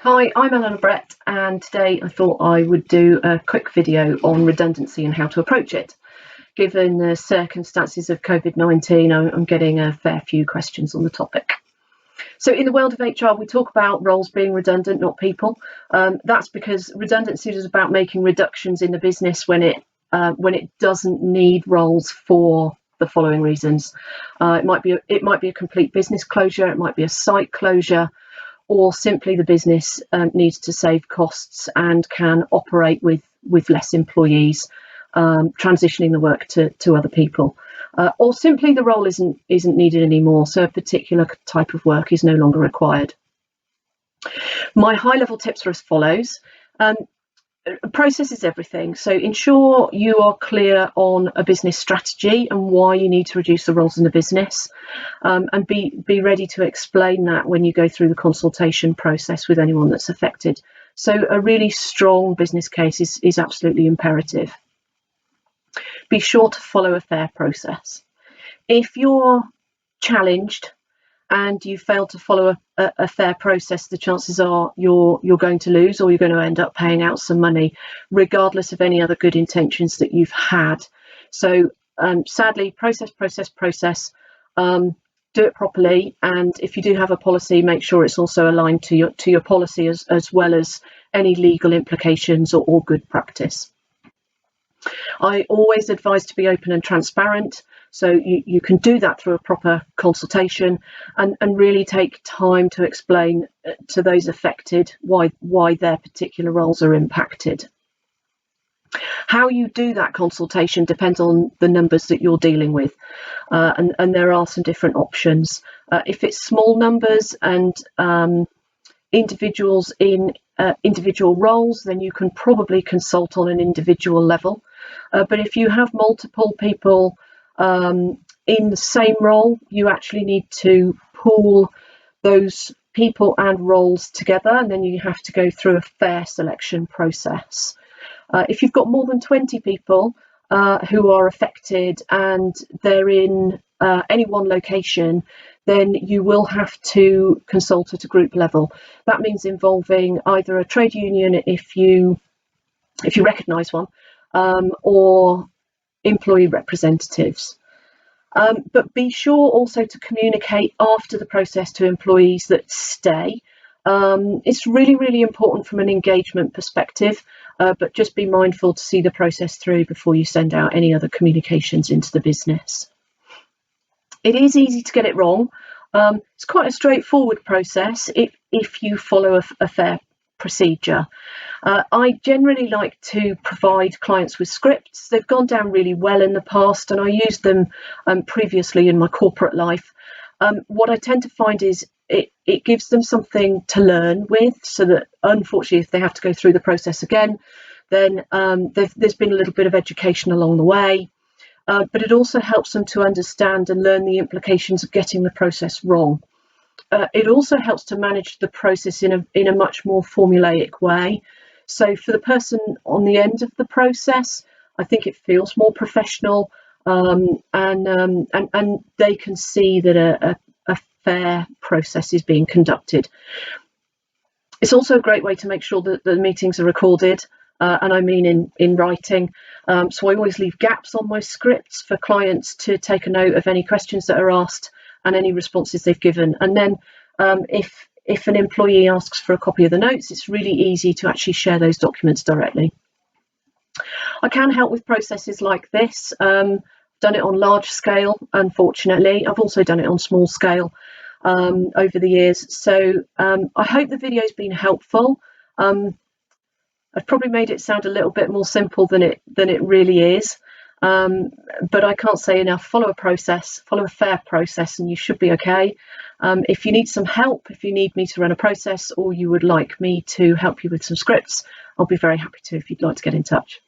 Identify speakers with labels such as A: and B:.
A: Hi, I'm Elinor, and today I thought I would do a quick video on redundancy and how to approach it. Given the circumstances of COVID-19, I'm getting a fair few questions on the topic. So in the world of HR, we talk about roles being redundant, not people. That's because redundancy is about making reductions in the business when it doesn't need roles for the following reasons. It might be a complete business closure, it might be a site closure, or simply the business needs to save costs and can operate with less employees, transitioning the work to other people, or simply the role isn't needed anymore, so a particular type of work is no longer required. My high-level tips are as follows. Process is everything, so ensure you are clear on a business strategy and why you need to reduce the roles in the business, and be ready to explain that when you go through the consultation process with anyone that's affected. So a really strong business case is absolutely imperative. Be sure to follow a fair process. If you're challenged and you fail to follow a fair process, the chances are you're going to lose, or you're going to end up paying out some money, regardless of any other good intentions that you've had. So sadly, process. Do it properly, and if you do have a policy, make sure it's also aligned to your policy as well as any legal implications or good practice. I always advise to be open and transparent, so you can do that through a proper consultation and really take time to explain to those affected why their particular roles are impacted. How you do that consultation depends on the numbers that you're dealing with, and there are some different options. If it's small numbers and individuals in individual roles, then you can probably consult on an individual level. But if you have multiple people in the same role, you actually need to pool those people and roles together, and then you have to go through a fair selection process. If you've got more than 20 people who are affected and they're in any one location, then you will have to consult at a group level. That means involving either a trade union if you recognise one, or employee representatives. But be sure also to communicate after the process to employees that stay. It's really important from an engagement perspective, but just be mindful to see the process through before you send out any other communications into the business. It is easy to get it wrong. It's quite a straightforward process if you follow a fair procedure. I generally like to provide clients with scripts. They've gone down really well in the past, and I used them previously in my corporate life. What I tend to find is it gives them something to learn with, so that unfortunately if they have to go through the process again, then there's been a little bit of education along the way. But it also helps them to understand and learn the implications of getting the process wrong. It also helps to manage the process in a much more formulaic way. So for the person on the end of the process, I think it feels more professional, and they can see that a fair process is being conducted. It's also a great way to make sure that the meetings are recorded, and I mean in writing. So I always leave gaps on my scripts for clients to take a note of any questions that are asked and any responses they've given. And then if an employee asks for a copy of the notes, it's really easy to actually share those documents directly. I can help with processes like this. Done it on large scale, unfortunately. I've also done it on small scale over the years. So I hope the video's been helpful. I've probably made it sound a little bit more simple than it really is. But I can't say enough. Follow a fair process, and you should be okay. If you need some help, if you need me to run a process, or you would like me to help you with some scripts, I'll be very happy to if you'd like to get in touch.